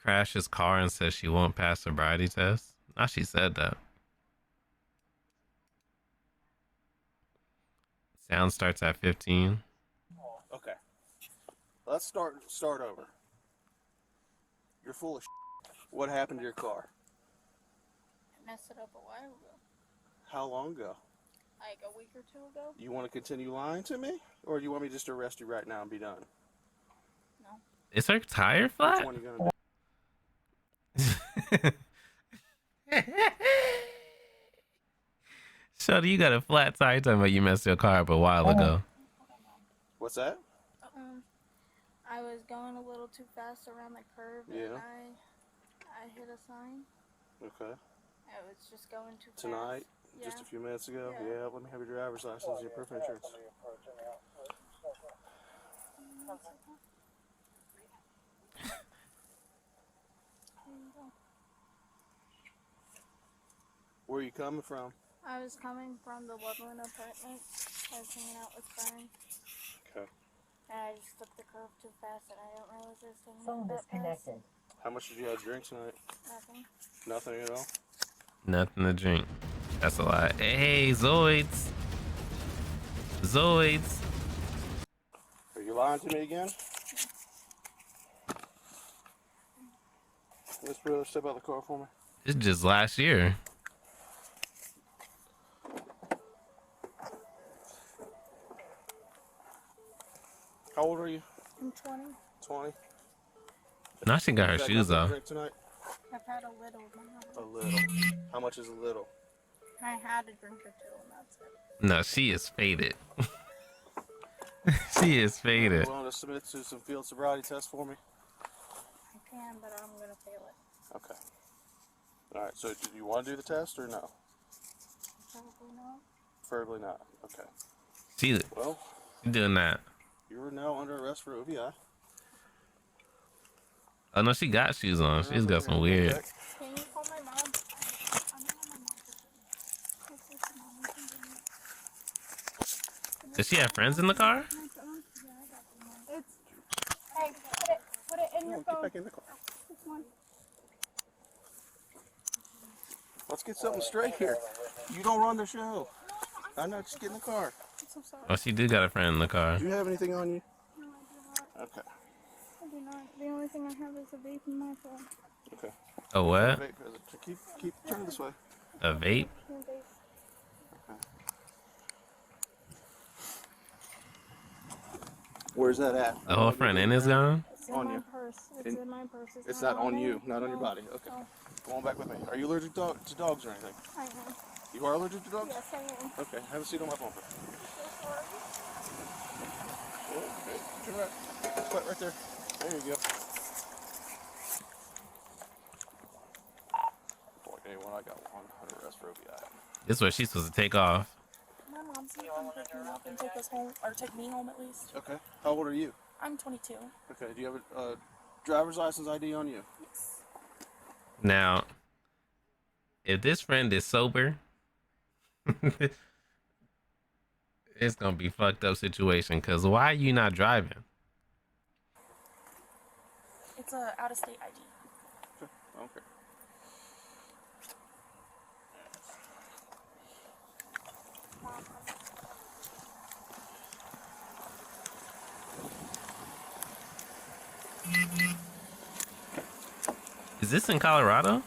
crashed his car and says she won't pass sobriety test. Now she said that. Sound starts at 15. Okay. Let's start over. You're full of shit. What happened to your car? I messed it up a while ago. How long ago? Like a week or two ago? You want to continue lying to me? Or do you want me just to arrest you right now and be done? No. Is her tire Which flat? one are you going to do? Shorty, you got a flat tire talking about you messed your car up a while ago. What's that? I was going a little too fast around the curve and I hit a sign. Okay. I was just going too fast. Tonight? Yeah. Just a few minutes ago? Yeah. Yeah, let me have your driver's license and your proof of insurance. Where are you coming from? I was coming from the Loveland apartment. I was hanging out with friends. Okay. And I just took the curve too fast and I didn't realize I was taking Phone that disconnected. How much did you have to drink tonight? Nothing. Nothing at all? Nothing to drink. That's a lot. Hey, Zoids. Zoids. Are you lying to me again? Let's brother step out of the car for me. It's just last year. How old are you? I'm 20. 20? Now she got her Have shoes nothing to off. drink tonight? I've had a little. A little. How much is a little? I had a drink or two and that's it. No, she is faded. She is faded. You want to submit to some field sobriety tests for me? I can, but I'm going to fail it. Okay. All right, so do you want to do the test or no? Probably not. Preferably not. Okay. She Well, doing that. you are now under arrest for OVI. Oh no, she got shoes on. She's got some weird. Can you call my mom? I don't know my mom. Does she have friends in the car? It's, hey, put it in your Get phone. back in the car. This one. Let's get something straight here. You don't run the show. I know, just get in the car. I'm so sorry. Oh, she do got a friend in the car. Do you have anything on you? No, I do not. Okay. I do not. The only thing I have is a vape in my phone. Okay. A what? Keep turning this way. A vape? No vape. Where's that at? The whole front end is gone? It's in On my you. purse. It's in my purse. It's not on you, me. not on your No. body. Okay. No. Come on back with me. Are you allergic to dogs or anything? I am. You are allergic to dogs? Yes, I am. Okay. Have a seat on my bumper. So sorry. Okay. Turn right. Quite right there. There you go. Boy, anyone, I got one under arrest for OVI. This is where she's supposed to take off. My mom's gonna pick me up and take us home, or take me home at least. Okay. How old are you? I'm 22. Okay. Do you have a driver's license ID on you? Yes. Now, if this friend is sober, it's gonna be fucked up situation. Cause why are you not driving? It's a out-of-state ID. Okay. I don't care. Is this in Colorado?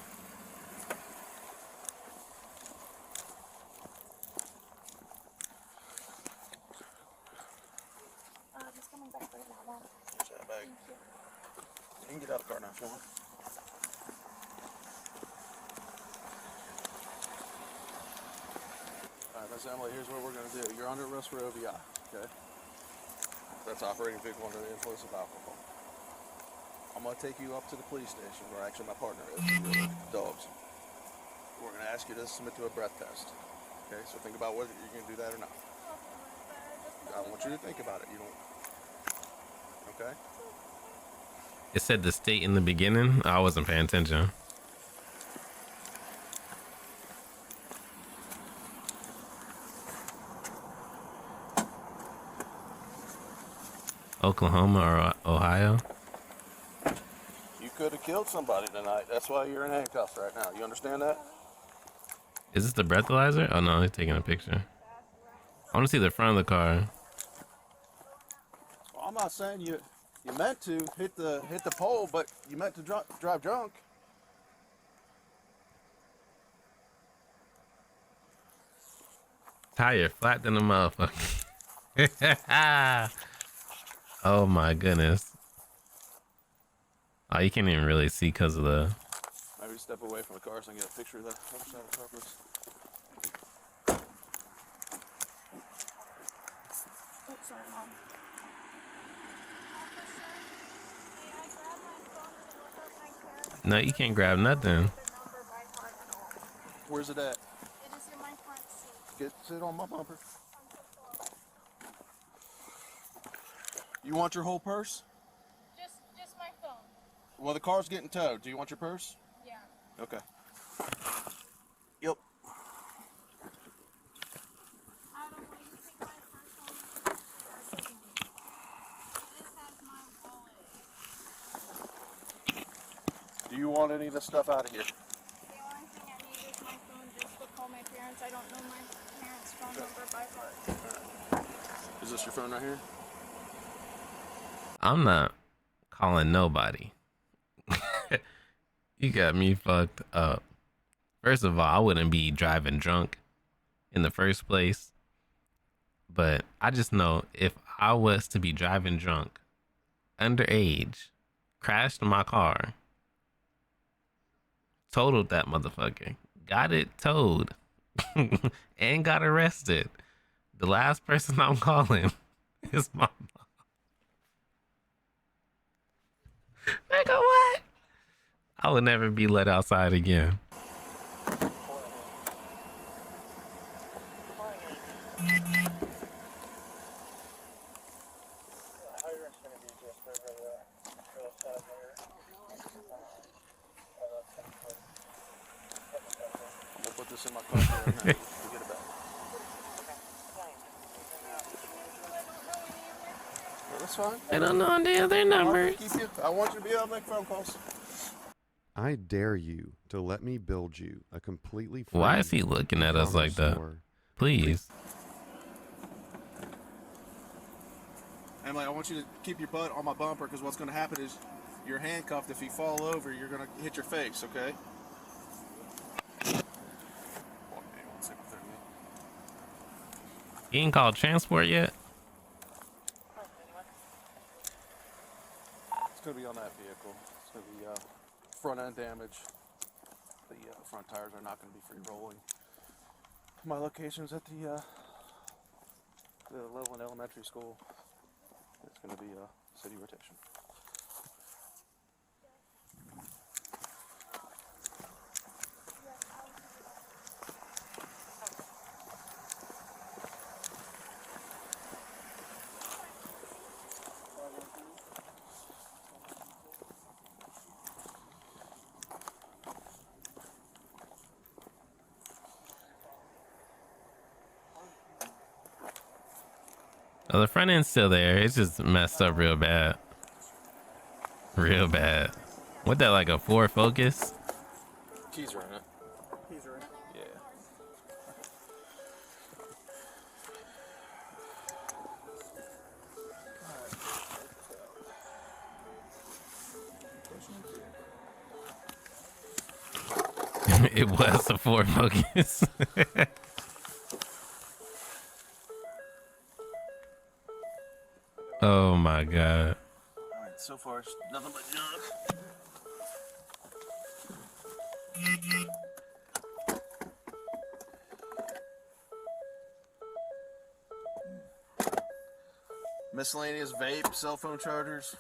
He's coming back right now, Mom. Here's that bag. Thank you. You can get out of the car now if you want. Alright, Miss Emily, here's what we're going to do. You're under arrest for OVI, okay? That's operating vehicle under the influence of alcohol. I'm going to take you up to the police station where actually my partner is. You're allergic to dogs. We're going to ask you to submit to a breath test. Okay, so think about whether you're going to do that or not. I want you to think about it. You don't... Okay? It said the state in the beginning. I wasn't paying attention. Oklahoma or Ohio? You could have killed somebody tonight. That's why you're in handcuffs right now. You understand that? Is this the breathalyzer? Oh no, he's taking a picture. I want to see the front of the car. Well, I'm not saying you meant to hit the pole, but you meant to drive drunk. Tire flat than a motherfucker. Oh my goodness. Oh, you can't even really see because of the. Maybe step away from the car so I can get a picture of the other side of the car, please. Oh, sorry, Mom. No, you can't grab nothing. Where's it at? It is in my front seat. Sit on my bumper. You want your whole purse? Just my phone. Well, the car's getting towed. Do you want your purse? Yeah. Okay. Yep. Adam, will you take my purse home? This has my wallet. Do you want any of this stuff out of here? The only thing I need is my phone just to call my parents. I don't know my parents' phone number by heart. Is this your phone right here? I'm not calling nobody. You got me fucked up. First of all, I wouldn't be driving drunk in the first place. But I just know if I was to be driving drunk, underage, crashed my car, totaled that motherfucker, got it towed, and got arrested, the last person I'm calling is my mom. Nigga, what? I would never be let outside again. We'll put this in my car right now. Forget about it. Well, that's fine. I don't know the other numbers. I want you to be able to make phone calls. I dare you to let me build you a completely free Why is he looking at us like that? store. Please. Emily, I want you to keep your butt on my bumper because what's going to happen is you're handcuffed. If you fall over, you're going to hit your face, okay? You ain't called transport yet? It's going to be on that vehicle. It's going to be front end damage. The front tires are not going to be free rolling. My location's at the Loveland Elementary School. It's going to be a city rotation. Oh, the front end's still there. It's just messed up real bad. Real bad. What that, like a Ford Focus? Keys are in it. Keys are in it? Yeah. It was a Ford Focus. Oh my god. Alright, so far it's nothing but junk. Miscellaneous vape, cell phone chargers.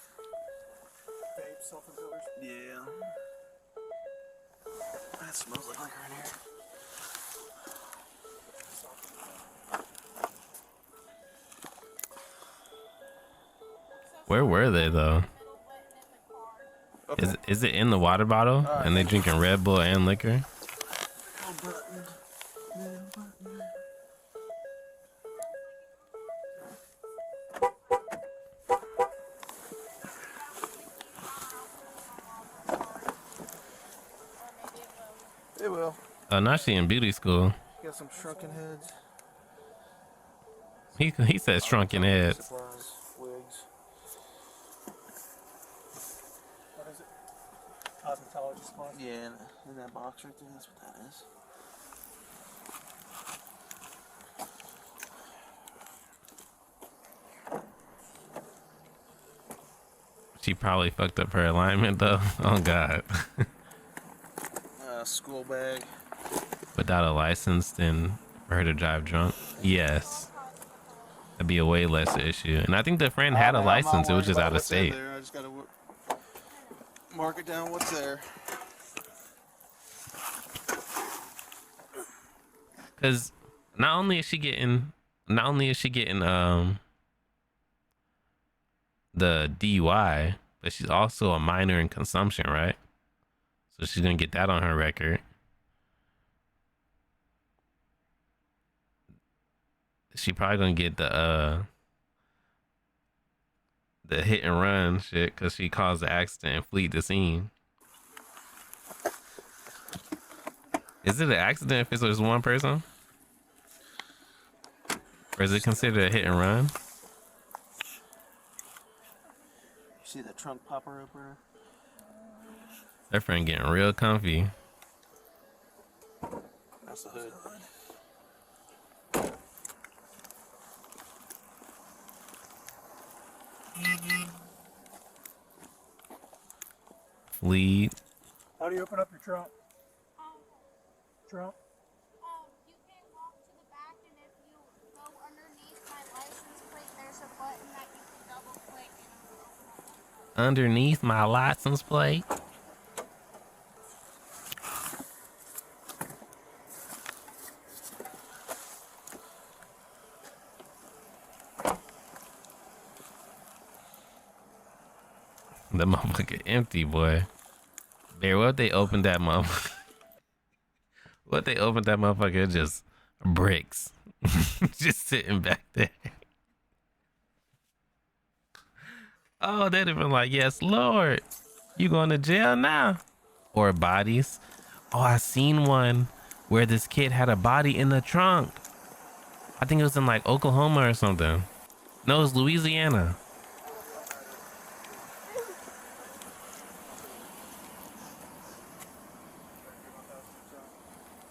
Vape, cell phone chargers? Yeah. That smells like liquor in here. Where were they though? Okay. Is it in the water bottle? Right. And they drinking Red Bull and liquor? It will. Oh, now she in beauty school. Got some shrunken heads. He said shrunken heads. Supplies, wigs. What is it? Cosmetology supplies? Yeah, in that box right there, that's what that is. She probably fucked up her alignment though. Oh god. School bag. Without a license, then for her to drive drunk, yes, that'd be a way less issue. And I think the friend had a license. It was just out of state. There. I just gotta mark it down what's there. Because not only is she getting the DUI, but she's also a minor in consumption, right? So she's gonna get that on her record. She probably gonna get the hit and run shit because she caused the accident and fled the scene. Is it an accident if it's just one person? Or is it considered a hit and run? You see the trunk popper opener? Her friend getting real comfy. That's the hood. Lead. How do you open up your trunk? Trunk? You can walk to the back, and if you go underneath my license plate, there's a button that you can double click and it will open up. Underneath my license plate. The motherfucker empty, boy. Bear, what if they opened that motherfucker? What if they opened that motherfucker? Just bricks. Just sitting back there. Oh, they'd have been like, yes, Lord. You going to jail now? Or bodies. Oh, I seen one where this kid had a body in the trunk. I think it was in like Oklahoma or something. No, it was Louisiana.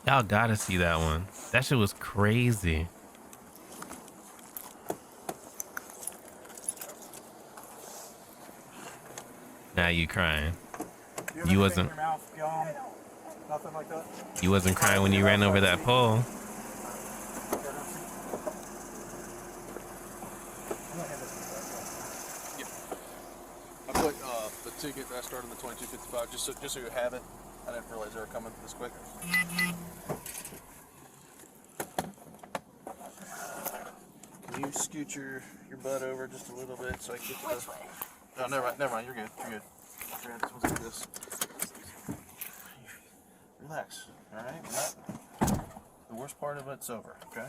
Y'all gotta see that one. That shit was crazy. Now you crying. You wasn't. In your mouth, gum, nothing like that? You wasn't crying when you ran over that pole. I put the ticket that I started in the 2255 just so you have it. I didn't realize they were coming this quick. Can you scoot your butt over just a little bit so I can get to the... Which way? No, never mind. You're good. You're good. This one's like this. Relax. All right. The worst part of it's over. Okay.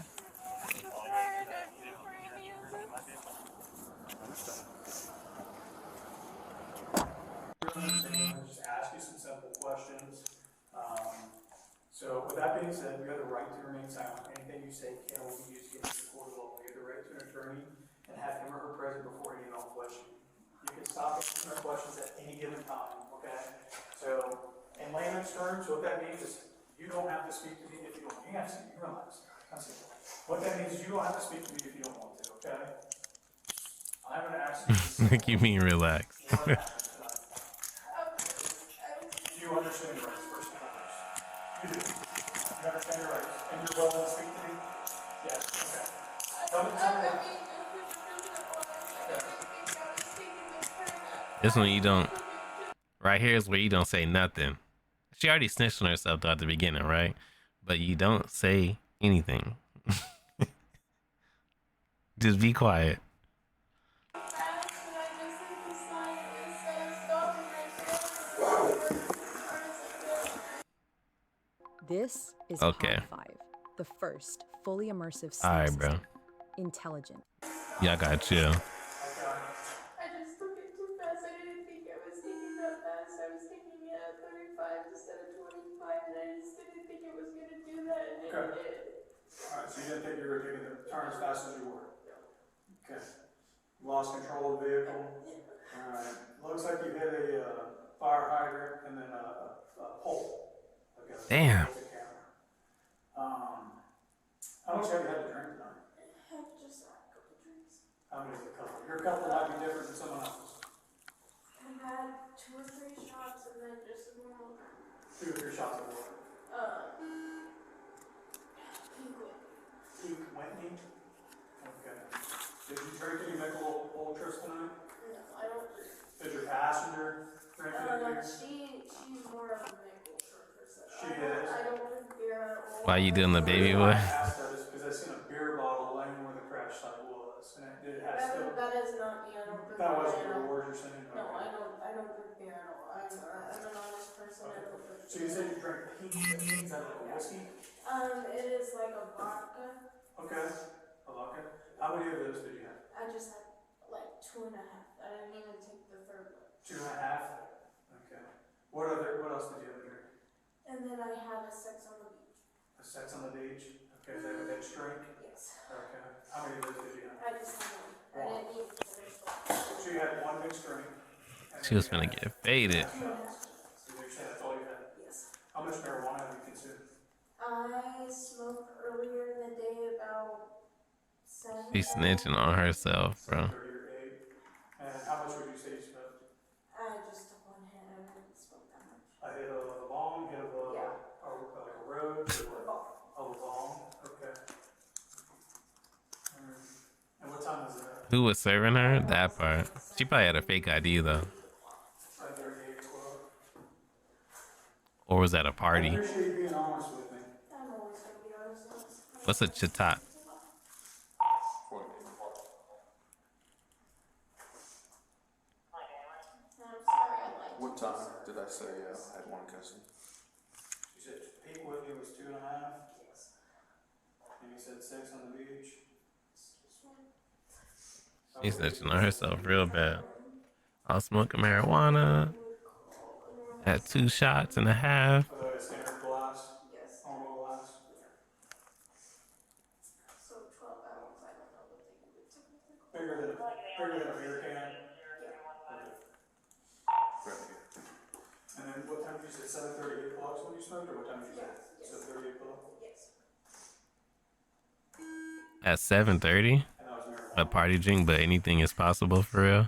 Just ask you some simple questions. So with that being said, you have the right to remain silent. Anything you say can only be used against the court of law. You have the right to an attorney and have him or her present before any and all questioning. You can stop answering their questions at any given time, okay? So in layman's terms, what that means is you don't have to speak to me if you don't. You have to, you realize. That's it. What that means is you don't have to speak to me if you don't want to, okay? I'm going to ask you. Like you mean relax. Do you understand your rights, first and foremost? You do. You understand your rights, and you're willing to speak to me? Yes, okay. Tell me what. This one you don't. Right here is where you don't say nothing. She already snitched on herself though at the beginning, right? But you don't say anything. Just be quiet. This is Okay. Pod 5, the first fully immersive sleep All right, bro. system. Intelligent. Y'all gotta chill. I just took it too fast. I didn't think I was taking that fast. I was taking it at 35 instead of 25, and I just didn't Okay. Alright, so you didn't think you were taking the turn as fast as you were? Okay. Lost control of the vehicle? Alright. Looks like you hit a fire hydrant and then a pole. Okay. Damn. With the camera. How much have you had to drink tonight? I've just had a couple drinks. How many is a couple? Your couple might be different than someone else's. I've had 2 or 3 shots and then just a normal. 2 or 3 shots of water. Pink whip. Pink Whitney? Okay. Did you drink any Michelob Ultras tonight? No, I don't drink. Did your passenger drink any beer? She's more of a maple person. She is? I don't drink beer at all. Why you doing the baby The reason why boy? I asked that is because I seen a beer bottle laying where the crash site was, and it did have still. That is not me. I don't drink That beer wasn't at your all. words you're saying? No, Okay. I don't drink beer at all. I'm an honest person. I don't drink So you said you drank pink, is that like a whiskey? It is like a vodka. Okay, I like it. How many of those did you have? I just had like 2.5. I didn't even take the third one. 2.5? Okay. What else did you have to drink? And then I had a sex on the beach. A sex on the beach? Okay, is that a mixed drink? Yes. Okay. How many of those did you have? I just had one. I didn't even finish the So you had one mixed drink. and She then was you finna had- get faded. 2.5. So you're saying that's all you had? Yes. How much marijuana have you consumed? I smoked earlier in the day about 7. She's snitching on herself, bro. 30 or 8. And how much would you say you smoked? I just took one hit. I didn't smoke that much. I hit a bong, hit Yeah. like a road, or what? Oh, A bong, okay. Alright. And what time was that? Who was serving her? That part. She probably had a fake ID though. 5:30, 12. Or was at a I party? appreciate you being honest with me. I'm always gonna be honest. What's a chatat? I'm sorry. I lied. What time did I say I had one cousin? You said peak with you was 2.5, Yes. and you said 6 on the beach. She's snitching on herself real bad. I was smoking marijuana. Had 2.5 shots. Standard glass, Yes. normal glass. So 12 ounce. I don't know what they would typically call. Bigger than a beer can. Yeah. Right here. And then what time did you say? 7:30, 8 o'clock is when you smoked, or what time did you say? Yes. 7:30, 8 o'clock. Yes. At 7:30, And that was marijuana. a party drink, but anything is possible for real.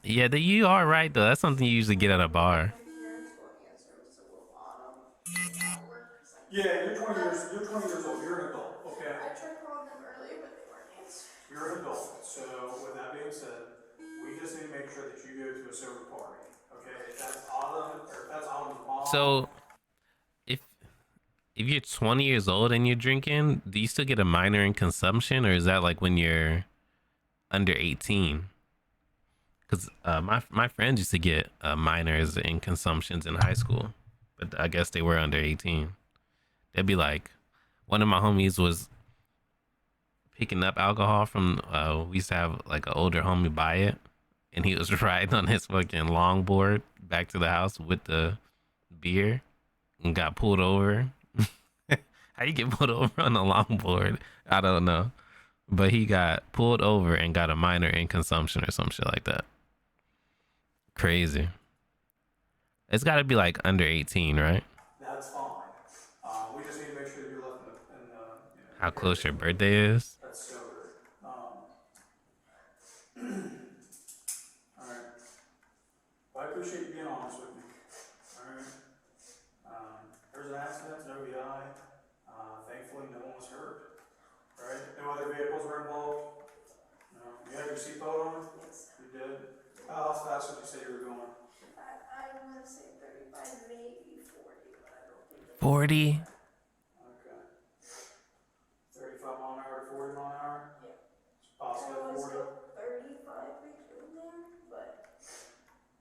Yeah, you are right though. That's something you usually get at a bar. My parents will answer. It was a little odd at work. 'Cause Yeah, you're 20 years old. You're an adult, okay? I tried calling them earlier, but they weren't answering. You're an adult. So with that being said, we just need to make sure that you go to a sober party, okay? If that's Autumn, or if that's Autumn's mom. So, if you're 20 years old and you're drinking, do you still get a minor in consumption, or is that like when you're under 18? Because my friends used to get minors in consumptions in high school, but I guess they were under 18. They'd be like, one of my homies was picking up alcohol from, we used to have like an older homie buy it, and he was riding on his fucking longboard back to the house with the beer and got pulled over. How you get pulled over on a longboard? I don't know. But he got pulled over and got a minor in consumption or some shit like that. Crazy. It's got to be like under 18, right? That's fine. We just need to make sure that you're left in the How close your birthday is? that's sober. Alright. Well, I appreciate you being honest with me. Alright. There's an accident, no VI. Thankfully, no one was hurt. Right? No other vehicles were involved. No. You had your seatbelt on? Yes. You did? How fast did you say you were going? I want to say 35, maybe 40, but I don't think. 40? Okay. 35 mile an hour to 40 mile an hour? Yeah. It's I possibly was 40. still 35 between there, but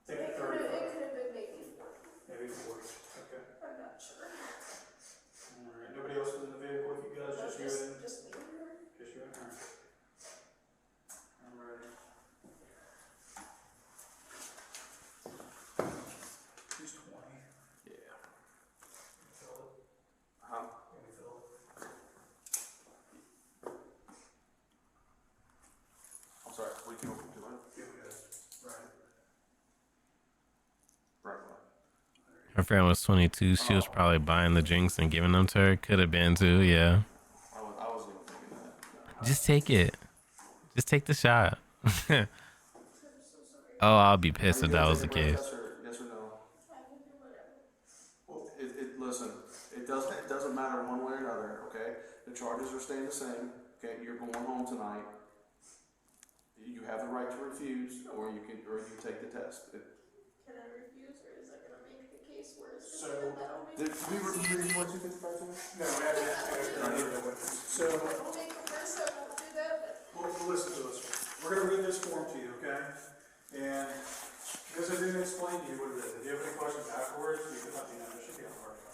Take it it could 35. have been maybe 40. Maybe 40. Okay. I'm not sure. Alright. Nobody else was in the vehicle with you guys? Just you and? Just me. Just you and her. I'm ready. She's 20. Yeah. Fill it. Her friend was 22. She was probably buying the drinks and giving them to her. Could have been too. Yeah. I wasn't even thinking that. Just take it. Just take the shot. Oh, I'll be Are pissed you if that gonna was take the a breath case. test or yes or no? Well, listen, it doesn't matter one way or another, okay? The charges are staying the same, okay? You're going home tonight. You have the right to refuse, or you can take the test. Can I refuse, or is that gonna make the case worse? So, Did we refuse 2255 too? no, we haven't. So, I'll make a mess, I won't do that, but well, listen to this. We're gonna read this form to you, okay? And because I didn't explain to you what it is, if you have any questions afterwards, you can let me know. There should be a hard copy.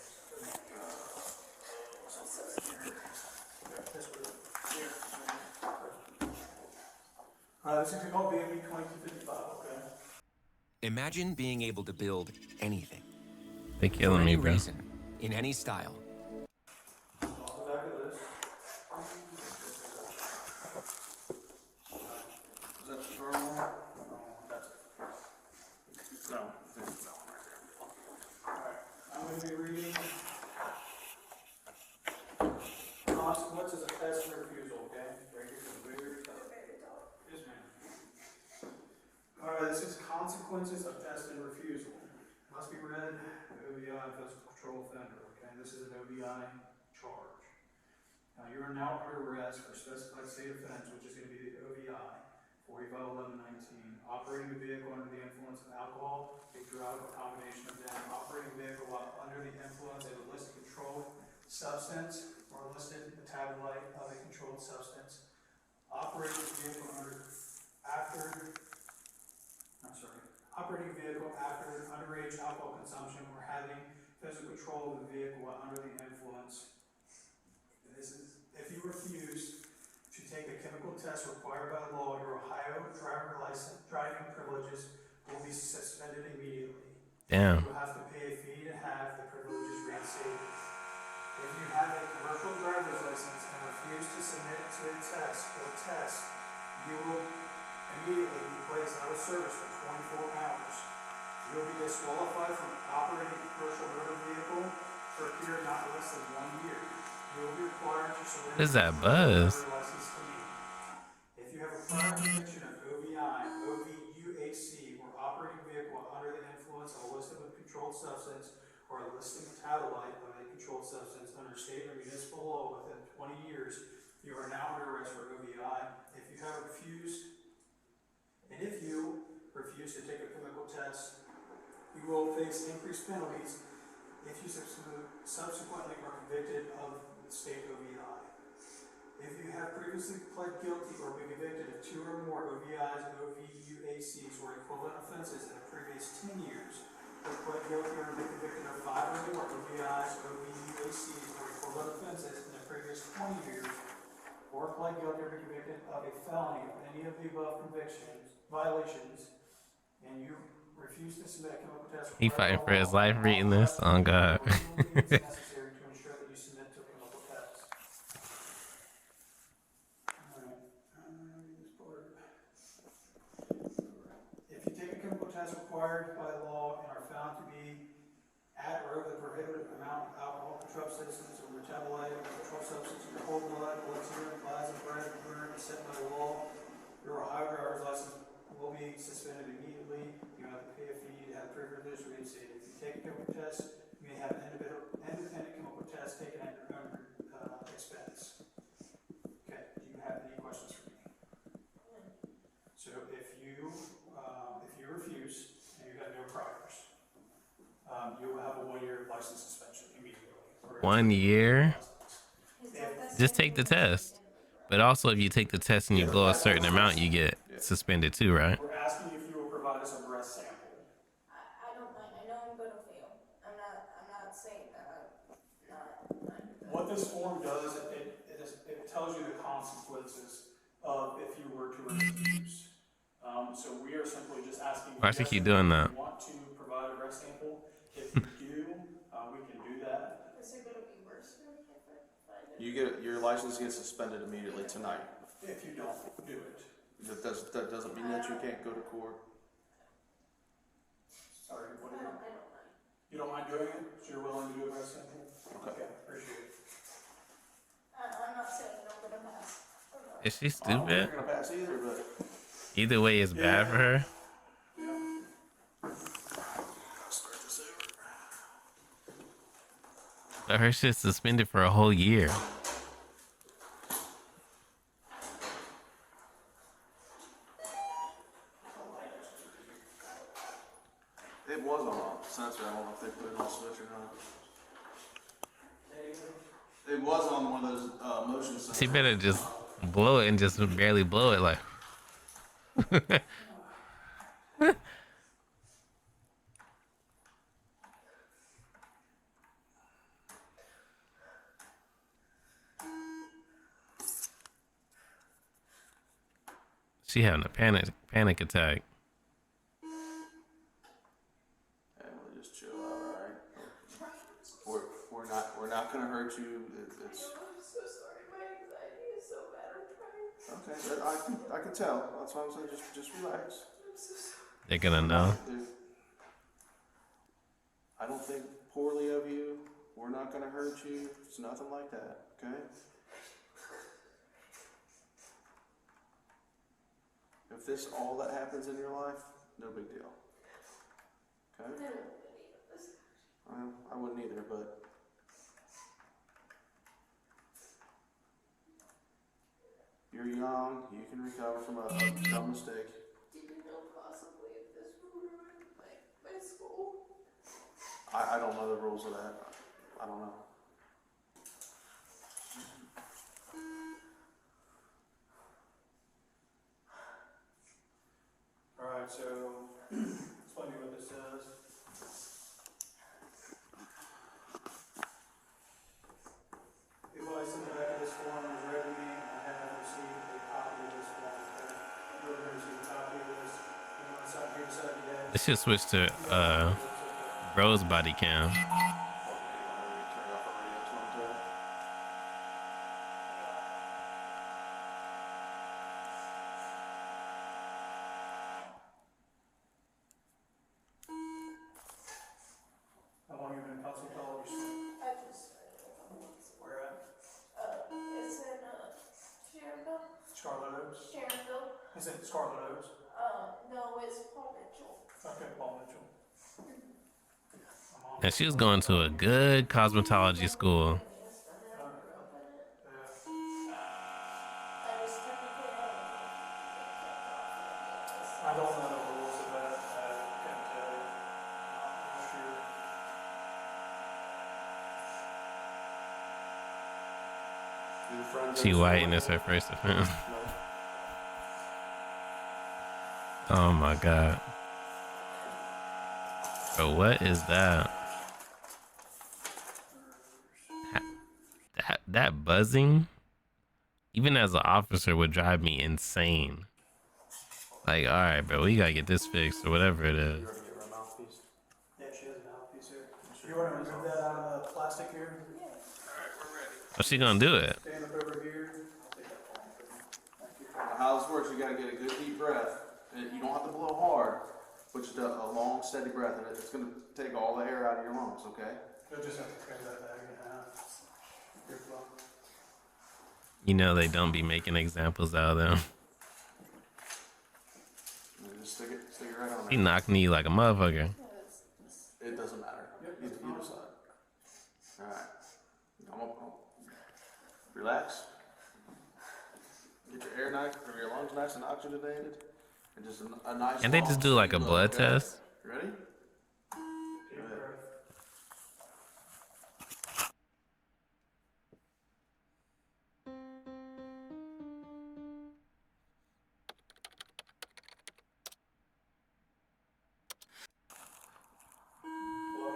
This is called BME 2255, okay? Imagine being able to build anything, They for killing me, any bro. reason, in any style. On the back of this. Is that the first one? That's it. No. Alright, I'm gonna be reading consequences of test refusal, okay? Right here for the bigger. Yes, ma'am. Alright, this is consequences of test and refusal. Must be read, OVI physical control offender, okay? This is an OVI charge. Now, you are now under arrest for specified state offense, which is gonna be the OVI, 451119, operating a vehicle under the influence of alcohol, a drug, or combination of them, operating a vehicle while under the influence of a listed controlled substance or a listed metabolite of a controlled substance, operating a vehicle operating a vehicle after underage alcohol consumption or having physical control of the vehicle while under the influence. This is, if you refuse to take a chemical test required by law, your Ohio driver license driving privileges will be suspended immediately. Damn. You will have to pay a fee to have the privileges reinstated. If you have a commercial driver's license and refuse to submit to a test, you will immediately be placed out of service for 24 hours. You will be disqualified from operating a commercial motor vehicle for a period not less than 1 year. You will be required to What surrender is your that commercial buzz? driver's license to me. If you have a prior conviction of OVI, OVUAC, or operating a vehicle under the influence of a listed controlled substance or a listed metabolite of a controlled substance under state or municipal law within 20 years, you are now under arrest for OVI. If you refuse to take a chemical test, you will face increased penalties if you subsequently are convicted of the state OVI. If you have previously pled guilty or been convicted of 2 or more OVIs, OVUACs, or equivalent offenses in the previous 10 years, or pled guilty or been convicted of 5 or more OVIs, OVUACs, or equivalent offenses in the previous 20 years, or pled guilty or been convicted of a felony of any of the above violations, and you refuse to submit a chemical test He required fighting by for his law, life reading this. Oh God. reasonable means necessary to ensure that you submit to a chemical test. Alright, this part. If you take a chemical test required by law and are found to be at or over the prohibited amount of alcohol, controlled substance, or metabolite of controlled substance in your whole blood, elixir, plasma, bread, urine, set by law, your Ohio driver's license will be suspended immediately. You have to pay a fee to have privilege reinstated. If you take a chemical test, you may have an independent chemical test taken at your own expense. Okay, do you have any questions for me? So if you refuse and you have no priors, you will have a 1-year license suspension immediately. 1 year? Just take the test. But also, if you take the test and you blow a certain amount, you get suspended too, right? We're asking if you will provide us a breath sample. I don't mind. I know I'm gonna fail. I'm not saying that I'm not do that. What this form does, it tells you the consequences of if you were to refuse. So we are simply just asking. Why should he keep doing that? If you want to provide a breath sample, if you do, we can do that. Is it gonna be worse for me if I find it? Your license gets suspended immediately tonight. If you don't do it. That doesn't mean that you can't go to court. Sorry, what I do don't mind. you don't mind mind doing it? So you're willing to do it by central? Okay, appreciate it. I'm not saying no, but I'm asking. Is she I don't think stupid? you're gonna pass either, but Either way, it's bad for her. start this over. But her shit's suspended for a whole year. It was on a sensor. I don't know if they put it on switch or not. It was on one of those motion sensors. She better just blow it and just barely blow it like. She having a panic attack. Emily, just chill out, alright? We're not gonna hurt you. It's I'm so sorry. My anxiety is so bad. I'm trying. okay. I can tell. That's why I'm saying just relax. I'm so sorry. They're gonna know. I don't think poorly of you. We're not gonna hurt you. It's nothing like that. Okay. If this all that happens in your life, no big deal. Okay? I don't want any of this. I wouldn't either, but you're young. You can recover from a dumb mistake. Do you know possibly if this will ruin my school? I don't know the rules of that. I don't know. Alright, so explain to me what this says. The advice in the back of this form is read to me. I have received a copy of this form. You have received a copy of this. You want to sign here beside the edge? This should switch to Rose body cam. How long have you been in cosmetology school? I just Where at? it's in Sharonville. Scarlet Oaks? Sharonville. Is it Scarlet Oaks? No, it's Paul Mitchell. Okay, Paul Mitchell. And she was going to a good cosmetology school. I don't know the rules of that. I can't tell you. I'm not sure. She white and it's her first offense. Oh my god. Bro, what is that? That buzzing, even as an officer, would drive me insane. Like, alright, bro, we gotta get this fixed or whatever it is. Yeah, she has a mouthpiece here. You want to remove that out of the plastic here? What's she gonna do it? Stand up over here. How this works, you gotta get a good deep breath. And you don't have to blow hard, but just a long, steady breath. And it's gonna take all the air out of your lungs, okay? You'll just have to cut that bag in half. Your phone. You know they don't be making examples out of them. And just stick it right on He there. knocked me like a motherfucker. It doesn't matter. Either side. Alright. I'm relax. Get your air nice, or your lungs nice and oxygenated. And just a nice. And they just do like a long blood blow, okay? test. You ready? Deep Go ahead. breath.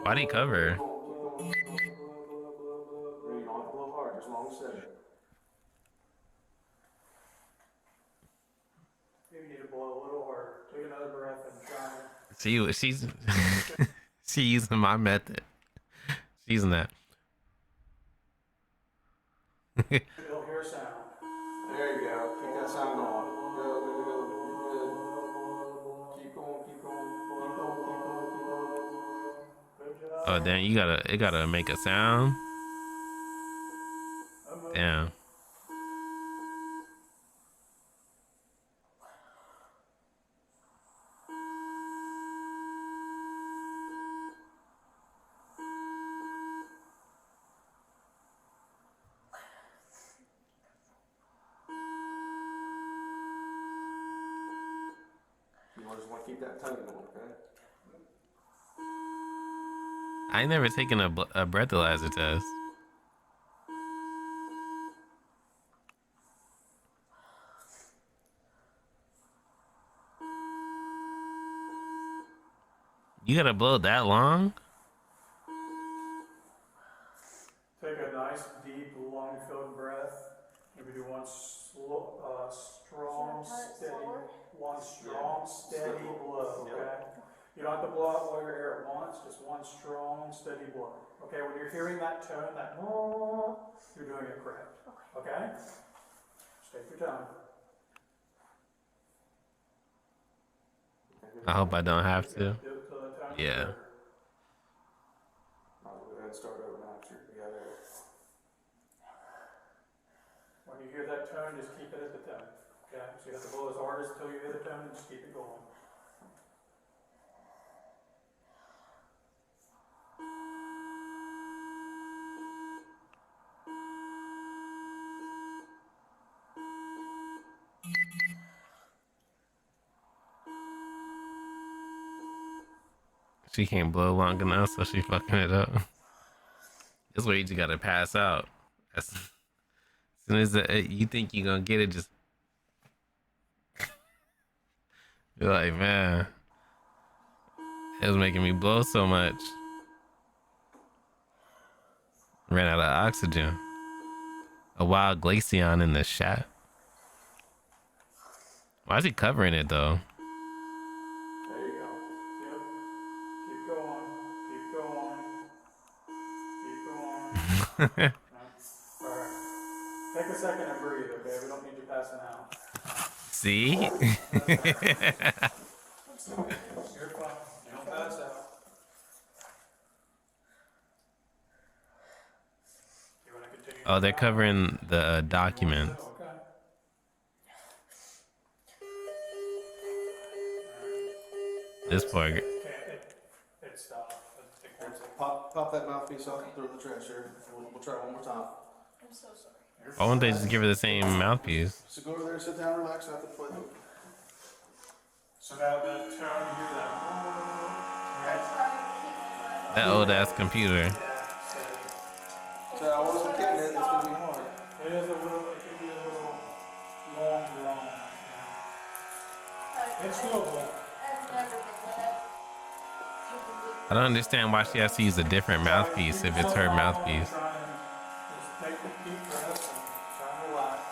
Why'd he cover her? You don't have to blow hard, just long and steady. Maybe you need to blow a little harder. Take another breath and try it. She's she using my method. She's using that. You'll hear a sound. There you go. Keep that sound going. Good. Keep going. Good job. Oh damn, it gotta make a sound. Damn. You just want to keep that tongue going, okay? I ain't never taken a breathalyzer test. You gotta blow that long? Take a nice, deep, long-filled breath. Maybe do one strong, steady blow, okay? You don't have to blow out all your air at once, just one strong, steady blow. Okay, when you're hearing that tone, you're doing it correct. Okay? Just take your time. I hope I don't have to. Do it till the tone is Yeah. clear. I'll go ahead and start over now. You got it. When you hear that tone, just keep it at the tone. Okay? So you have to blow as hard as until you hear the tone and just keep it going. She can't blow long enough, so she fucking it up. This way you just gotta pass out. As soon as you think you're gonna get it, just you're like, man, it was making me blow so much. Ran out of oxygen. A wild glaceon in the shot. Why is he covering it though? There you go. Yep. Keep going. Keep going. Keep going. Alright. Take a second and breathe, okay? We don't need you passing out. See? You're fine. You don't pass out. You want to continue? Oh, they're covering the documents. Okay. This part. Okay, it stopped. Take 1 second. Pop that mouthpiece off and throw it in the trash here. We'll try one more time. I'm so sorry. Why wouldn't they just give her the same mouthpiece? So go over there, sit down, relax, and have to play. So now that tone, you hear that. Right? That old ass computer. Yeah, So I wasn't kidding, it's gonna be hard. it is a little, it can be a little long drawn. It's doable. I've never been good. I don't understand why she has to use a different mouthpiece if it's her mouthpiece. Try and just take the deep breaths and try and relax.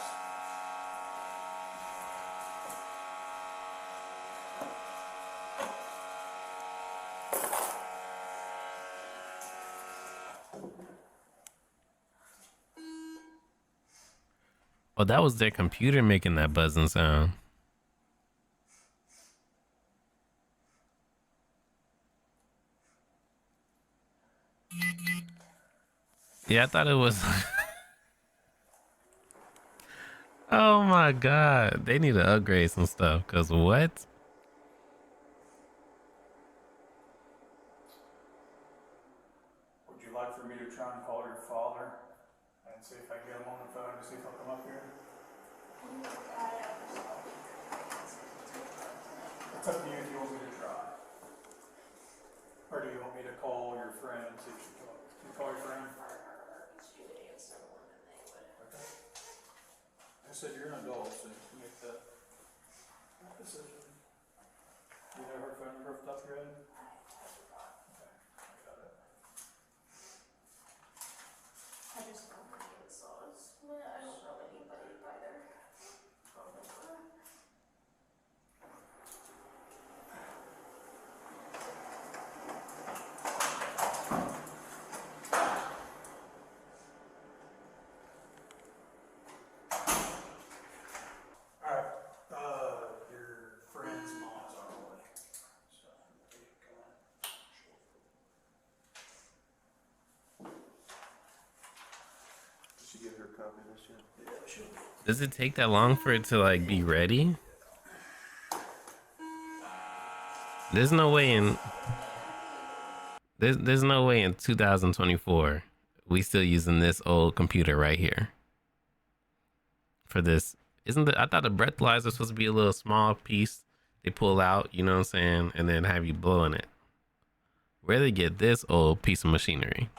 Oh, that was their computer making that buzzing sound. Yeah, I thought it was. Oh my god. They need to upgrade some stuff, cause what? Would you like for me to try and call your father and see if I can get him on the phone to see if he'll come up here? It's up to you if you want me to try. Or do you want me to call your friend and see if she can come up? Can you call your friend? Okay. I said you're an adult, so you can make that decision. You have her phone number off the top of your head? Okay, I got it. I just don't know the sauce. I don't know anybody either. Alright, your friend's mom's on the way. So, there you go. copy of this yet? Yeah, it should. Does it take that long for it to like be ready? There's no way in there's no way in 2024 we still using this old computer right here for this. Isn't the I thought the breathalyzer was supposed to be a little small piece they pull out, you know what I'm saying, and then have you blowing it. Where they get this old piece of machinery?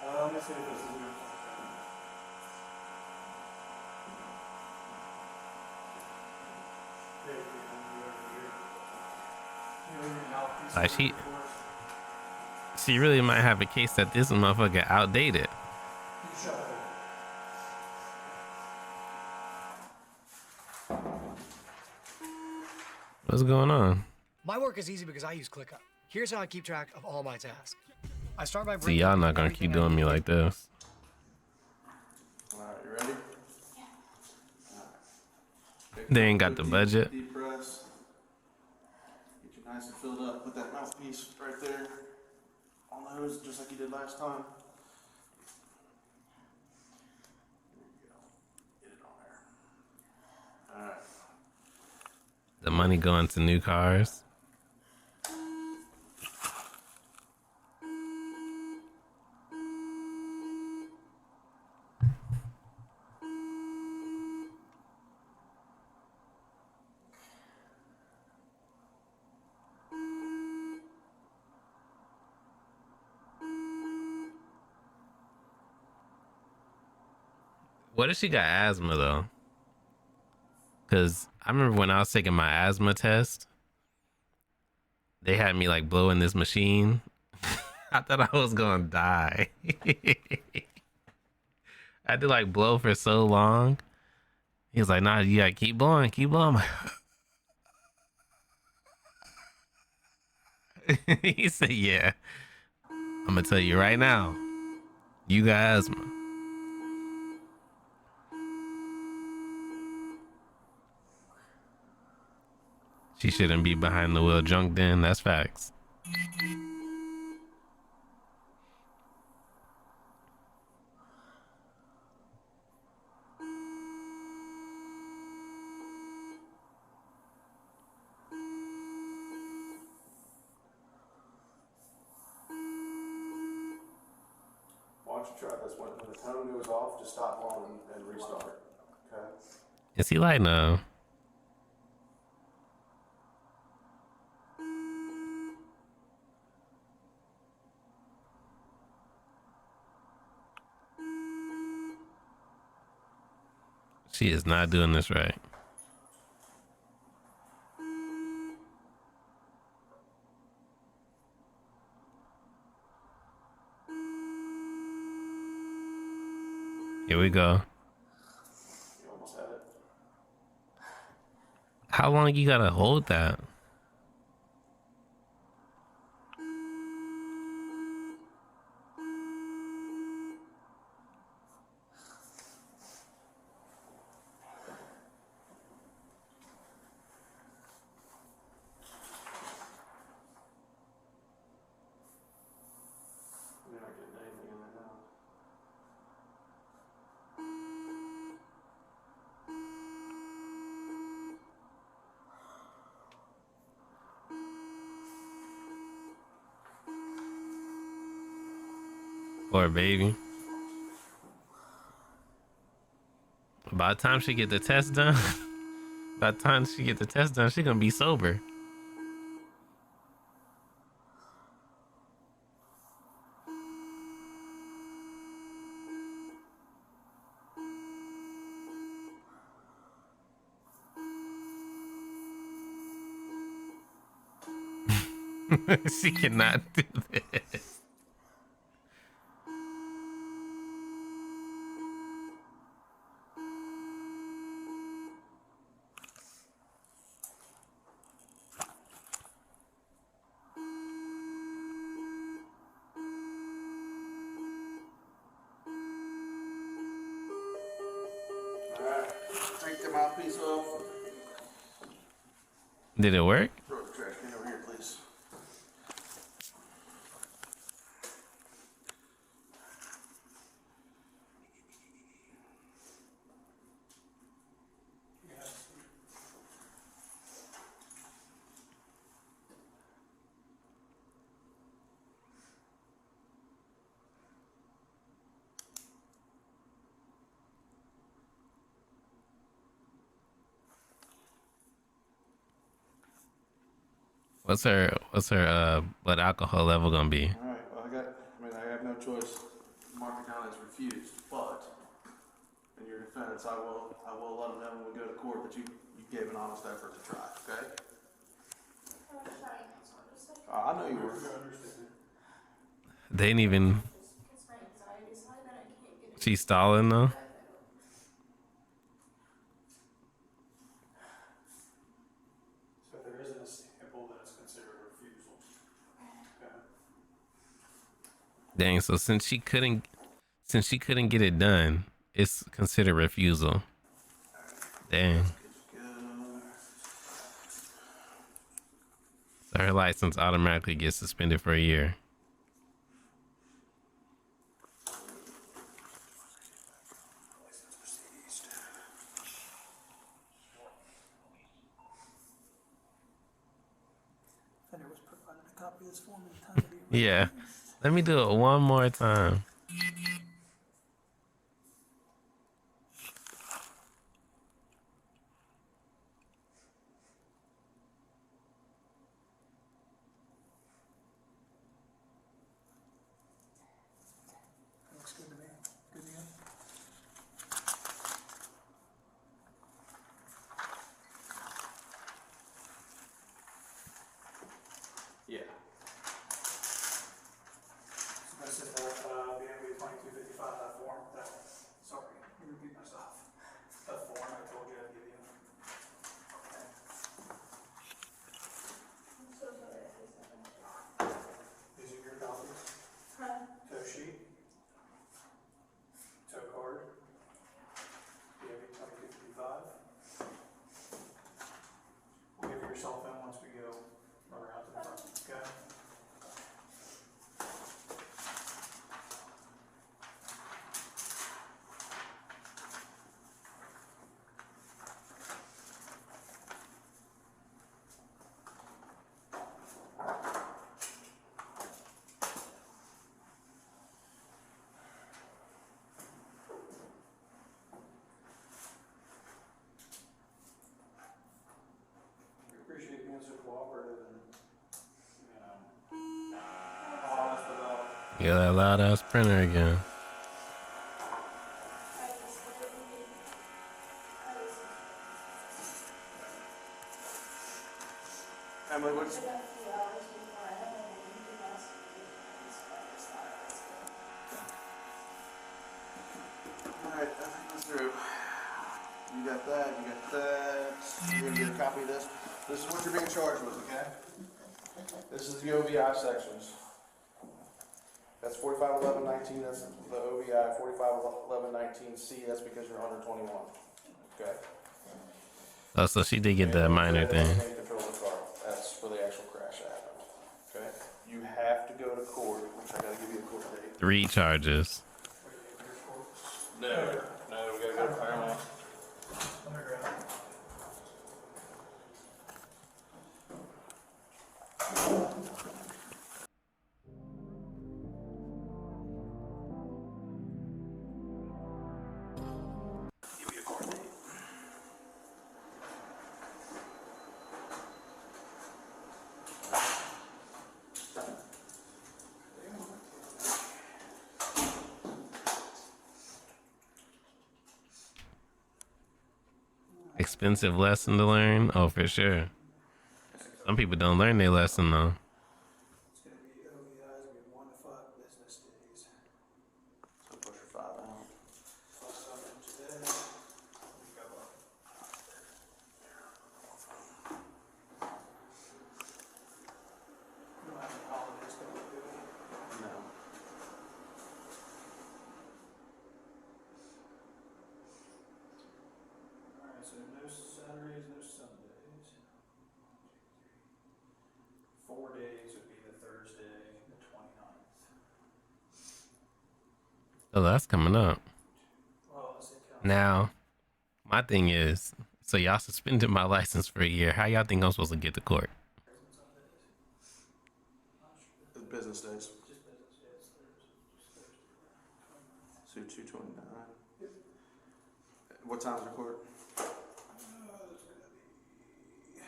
Let me see if this is good. Like she really might have a case that this motherfucker outdated. What's going on? My work is easy because I use ClickUp. Here's how I keep track of all my tasks. I start by See, y'all not gonna keep doing me like this. Alright, you ready? Yeah. They ain't got the budget. Deep press. Get you nice and filled up. Put that mouthpiece right there on the hose, just like you did last time. There you go. Get it on there. Alright. The money going to new cars. What if she got asthma though? Because I remember when I was taking my asthma test, they had me like blow in this machine. I thought I was gonna die. I had to like blow for so long. He was like, nah, you gotta keep blowing, keep blowing. He said, yeah. I'm gonna tell you right now, you got asthma. She shouldn't be behind the wheel drunk then, that's facts. Why don't you try this? When the tone goes off, just stop on and restart. Okay? Is he like, no? She is not doing this right. Here we go. You almost had it. How long you gotta hold that? You're not getting anything in there now. Poor baby. By the time she get the test done, by the time she get the test done, she gonna be sober. She cannot do this. Alright, take the mouthpiece off. Did it work? Throw the trash can over here, please. What's her blood alcohol level gonna be? All right. Well, I have no choice. Mark it down as refused, but in your defense, I will let them know when we go to court that you gave an honest effort to try. Okay? I was trying, so I'm just like, I know you were. They ain't even. it's my anxiety side that I can't get it. She's stalling though. So if there isn't a sample, then it's considered a refusal. Okay. Dang. So since she couldn't get it done, it's considered refusal. Dang. So her license automatically gets suspended for a year. Offender was provided a copy of this form in time to be Yeah. Let me do it one more time. Looks good to me. Good to go. Yeah. So this is the BMW 2255, that form, sorry, let me repeat myself. The form I told you I'd give you. Okay. I'm so sorry I said something. These are your copies. Tow sheet. Tow card. BMW 2255. We'll give you your cell phone once we go around to the front, okay? We appreciate being so cooperative and, honest about. Yeah, that loud ass printer again. Emily, what's all right? I think that's through. You got that. You got that. You're gonna get a copy of this. This is what you're being charged with, okay? This is the OVI sections. That's 451119. That's the OVI 451119C. That's because you're under 21. Okay. Oh, so she did get the And minor that doesn't thing. take control of the car. That's for the actual crash that happened. Okay. You have to go to court, which I gotta give you a court date. 3 charges. No, we gotta go to Claremont. Let me grab it. Give you a court date. Expensive lesson to learn? Oh, for sure. Some people don't learn their lesson though. It's gonna be OVI's, gonna be 1 to 5 business days. So push your 5 out. Plus something today. We go up. We don't have any holidays coming up, do we? No. Alright, so no Saturdays, no Sundays. 4 days would be the Thursday, the 29th. Oh, that's coming up. Well, let's say count. Now, my thing is, so y'all suspended my license for a year. How y'all think I'm supposed to get to court? The business days. Just business days, Thursday. So 229. Yep. What time's the court? That's gonna be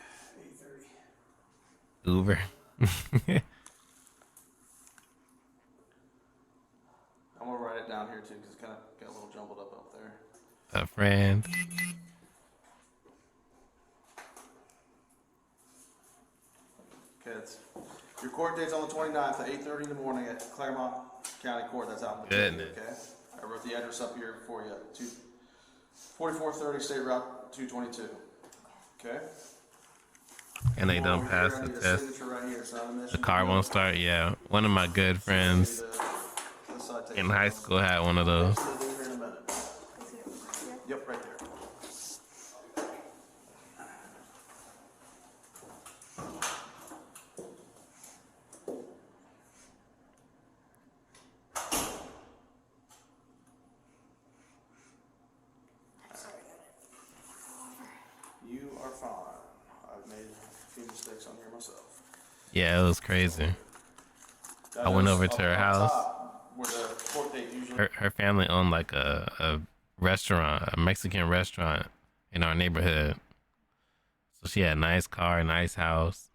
8:30. Uber. I'm gonna write it down here too, because it's kind of got a little jumbled up there. A friend. Okay, your court date's on the 29th at 8:30 in the morning at Claremont County Court. That's out in the Goodness. Okay. I wrote the address up here for you. 4430 State Route 222. Okay. And they don't pass the test. The car won't start. Yeah, one of my good friends in high school had one of those. Yep, right there. You are fine. I've made a few mistakes on here myself. Yeah, it was crazy. I went over to her house. Her family owned like a restaurant, a Mexican restaurant in our neighborhood. So she had a nice car, a nice house.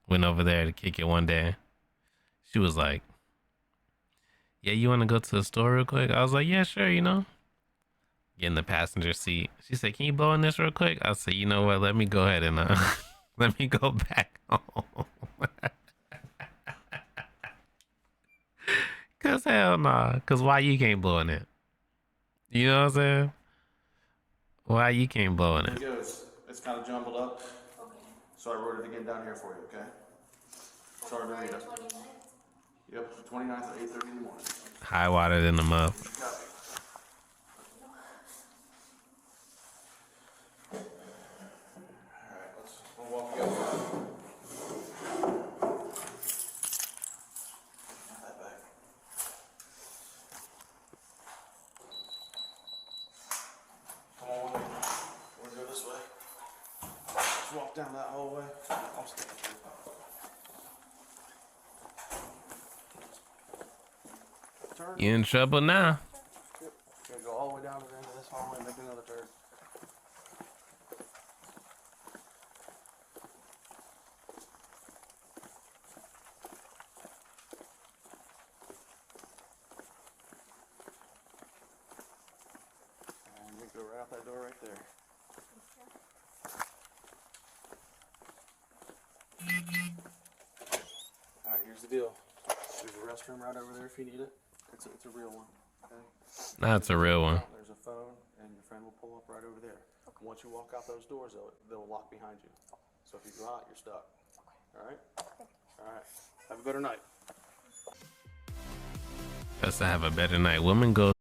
Went over there to kick it one day. She was like, "Yeah, you want to go to the store real quick?" I was like, "Yeah, sure, you know." Get in the passenger seat. She said, "Can you blow on this real quick?" I said, "You know what? Let me go ahead and let me go back home." Cause hell nah. Cause why you can't blow in it? You know what I'm saying? Why you can't blow in Here it? it goes. It's kind of jumbled up. So I wrote it again down here for you, okay? Sorry to read it. Yep, the 29th at 8:30 in the morning. High water than the muff. Alright, we'll walk you over. That back. Come on, we'll go this way. Just walk down that hallway. I'll stand here. Turn. You in trouble now? Yep. Gonna go all the way down to the end of this hallway and make another turn. And you go right out that door right there. Alright, here's the deal. There's a restroom right over there if you need it. It's a real one. Okay? That's a real one. There's a phone, and your friend will pull up right over there. Once you walk out those doors, they'll lock behind you. So if you go out, you're stuck. All right? All right. Have a better night. Best to have a better night. Women go